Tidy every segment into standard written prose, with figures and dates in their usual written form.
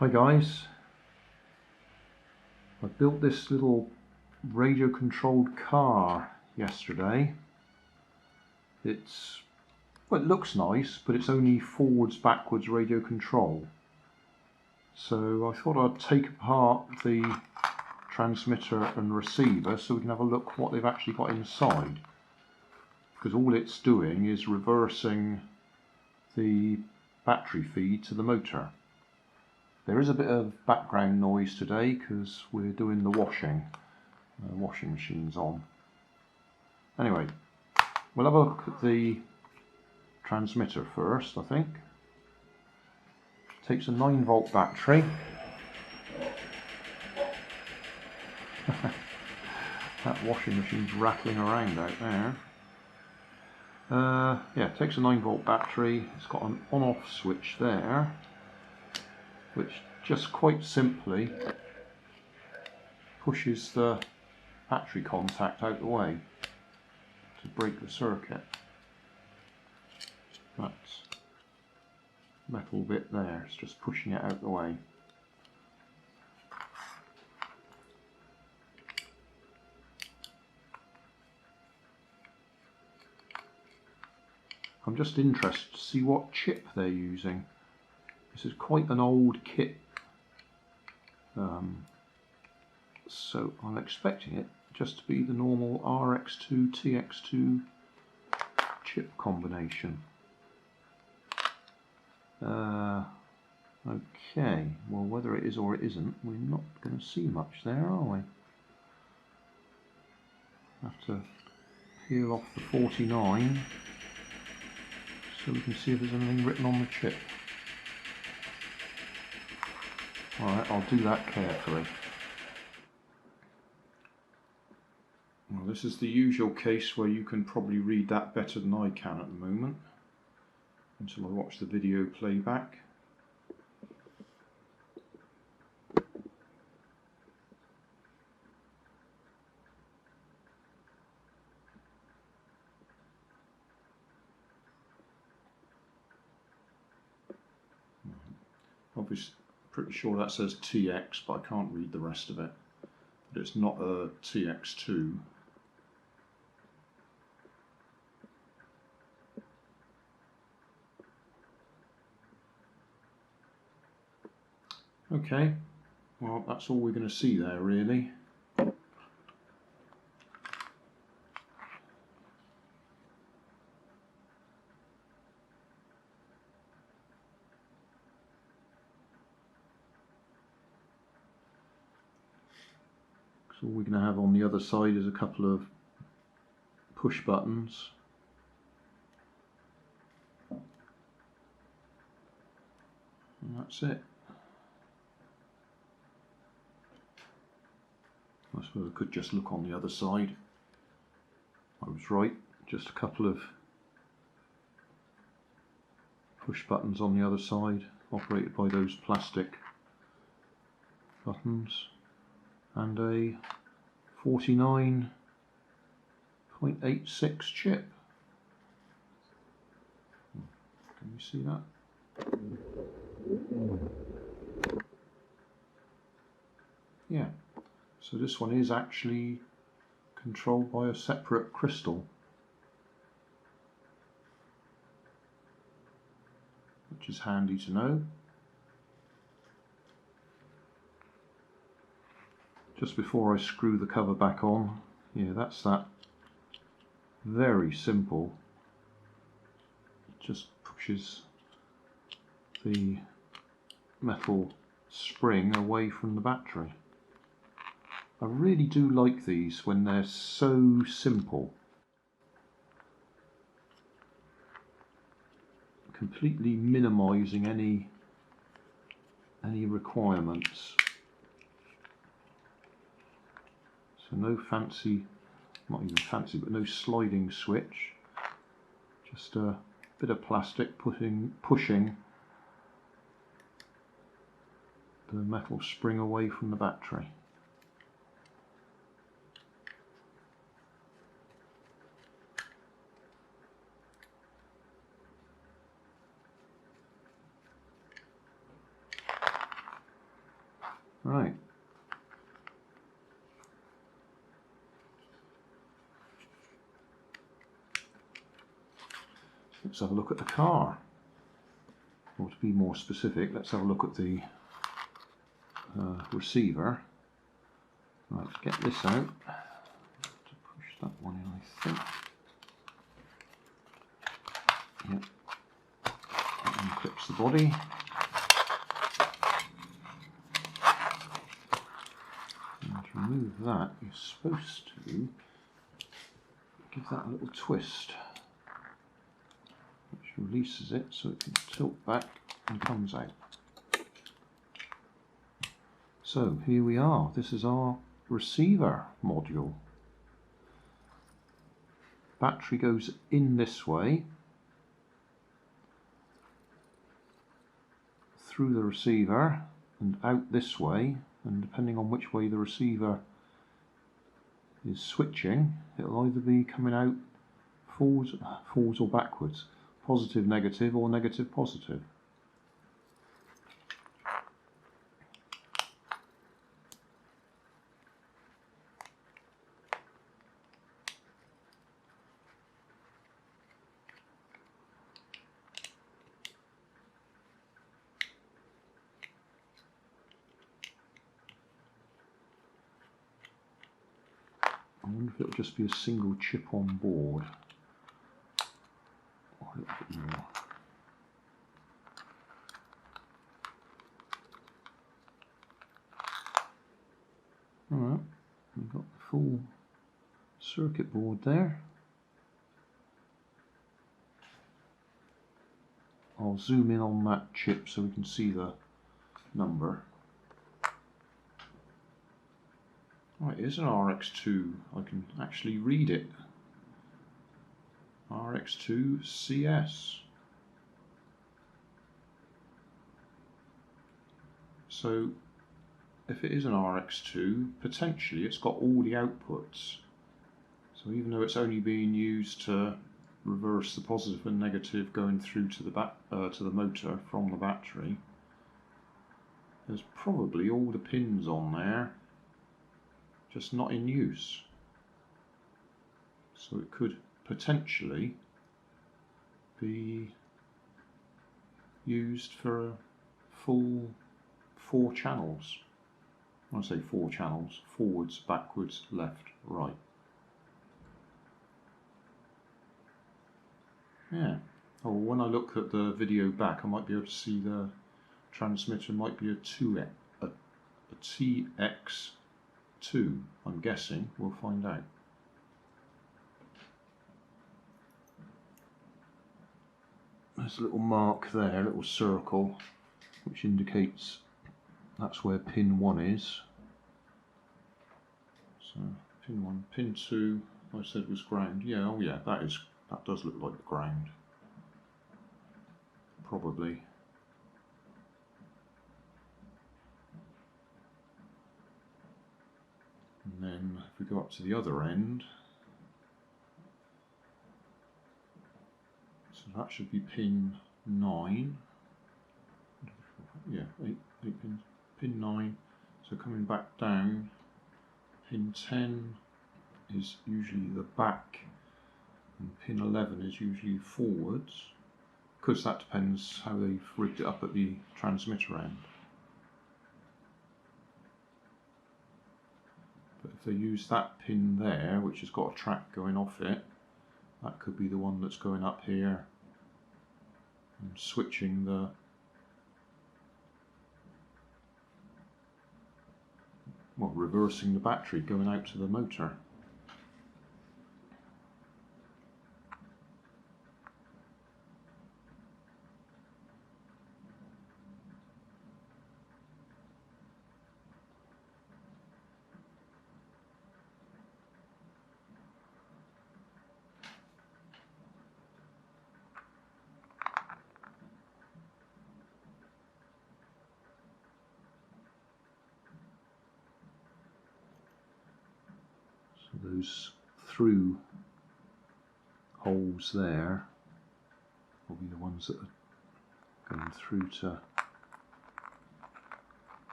Hi guys, I built this little radio controlled car yesterday. It looks nice, but it's only forwards backwards radio control. So I thought I'd take apart the transmitter and receiver so we can have a look what they've actually got inside, because all it's doing is reversing the battery feed to the motor. There is a bit of background noise today because we're doing the washing. The washing machine's on. Anyway, we'll have a look at the transmitter first, I think. It takes a 9-volt battery. That washing machine's rattling around out there. Yeah, it takes a 9-volt battery. It's got an on-off switch there, which just quite simply pushes the battery contact out the way to break the circuit. That metal bit there is just pushing it out the way. I'm just interested to see what chip they're using. This is quite an old kit, so I'm expecting it just to be the normal RX2 TX2 chip combination. Okay, well, whether it is or it isn't, we're not going to see much there, are we? Have to peel off the 49 so we can see if there's anything written on the chip. Alright, I'll do that carefully. Well, this is the usual case where you can probably read that better than I can at the moment, until I watch the video playback. Obviously, pretty sure that says TX, but I can't read the rest of it. But it's not a TX2. Okay, well, that's all we're going to see there, really. So all we're going to have on the other side is a couple of push buttons. And that's it. I suppose I could just look on the other side. I was right, just a couple of push buttons on the other side, operated by those plastic buttons, and a 49.86 chip. Can you see that? Yeah, so this one is actually controlled by a separate crystal, which is handy to know. Just before I screw the cover back on, yeah, that's that. Very simple. It just pushes the metal spring away from the battery. I really do like these when they're so simple. Completely minimizing any requirements. So no fancy, not even fancy, but no sliding switch. Just a bit of plastic pushing the metal spring away from the battery. Right. Let's have a look at the car. Or to be more specific, let's have a look at the receiver. Right, let's get this out. To push that one in, I think. Yep. That unclips the body. And to remove that, you're supposed to give that a little twist, which releases it so it can tilt back and comes out. So here we are. This is our receiver module. Battery goes in this way through the receiver and out this way, and depending on which way the receiver is switching, it'll either be coming out forwards or backwards, positive negative or negative positive. I wonder if it'll just be a single chip on board, or a little bit more. Alright, we've got the full circuit board there. I'll zoom in on that chip so we can see the number. Right, it is an RX2. I can actually read it. RX2 CS. So if it is an RX2, potentially it's got all the outputs. So even though it's only being used to reverse the positive and negative going through to the motor from the battery, there's probably all the pins on there, just not in use. So it could potentially be used for a full 4 channels. When I say 4 channels, forwards, backwards, left, right. Yeah. Oh, when I look at the video back, I might be able to see the transmitter might be a TX2, I'm guessing. We'll find out. There's a little mark there, a little circle, which indicates that's where pin 1 is. So pin 1, pin 2, I said was ground. Yeah, oh yeah, that does look like the ground. Probably. And then if we go up to the other end, so that should be pin 9. Yeah, 8 pins. Pin 9. So coming back down, pin 10 is usually the back, and pin 11 is usually forwards, because that depends how they've rigged it up at the transmitter end. But if they use that pin there, which has got a track going off it, that could be the one that's going up here and switching the reversing the battery going out to the motor. Those through holes there will be the ones that are going through to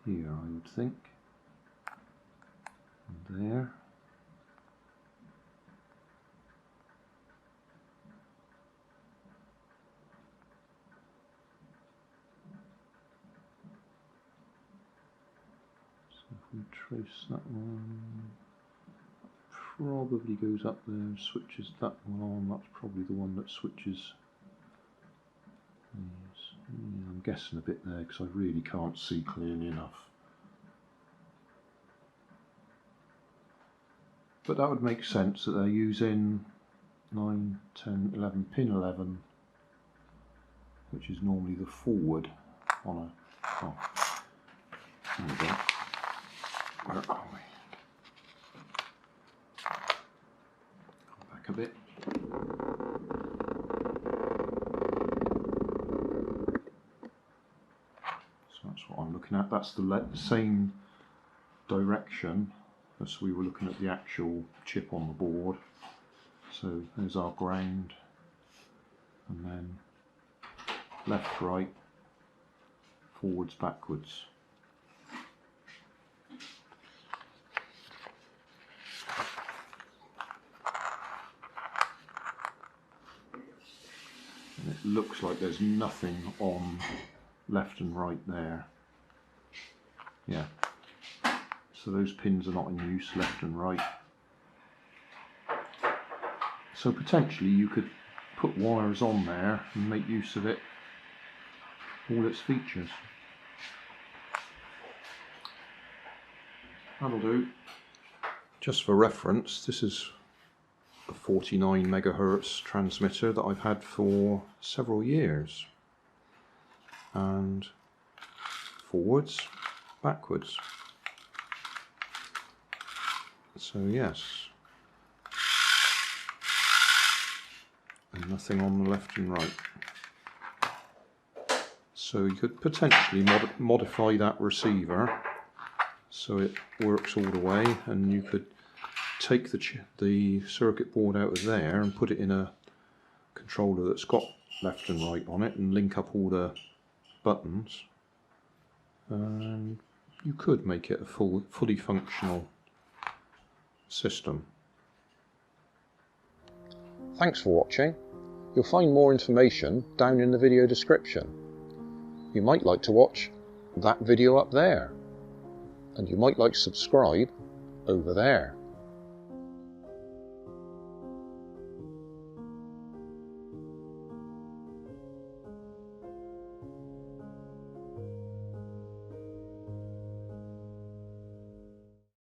here, I would think. And there. So if we trace that one, probably goes up there and switches that one on. That's probably the one that switches these. Yeah, I'm guessing a bit there because I really can't see clearly enough. But that would make sense that they're using 9, 10, 11, pin 11, which is normally the forward on a... Oh, there we go. Where are we? Come back a bit. So that's what I'm looking at. That's the same direction as we were looking at the actual chip on the board. So there's our ground, and then left, right, forwards, backwards. And it looks like there's nothing on left and right there. Yeah. So those pins are not in use, left and right. So potentially you could put wires on there and make use of it, all its features. That'll do. Just for reference, this is a 49 megahertz transmitter that I've had for several years. And forwards, backwards. So yes, and nothing on the left and right. So you could potentially modify that receiver so it works all the way, and you could take the circuit board out of there and put it in a controller that's got left and right on it and link up all the buttons, and you could make it a fully functional system. Thanks for watching. You'll find more information down in the video description. You might like to watch that video up there, and you might like to subscribe over there.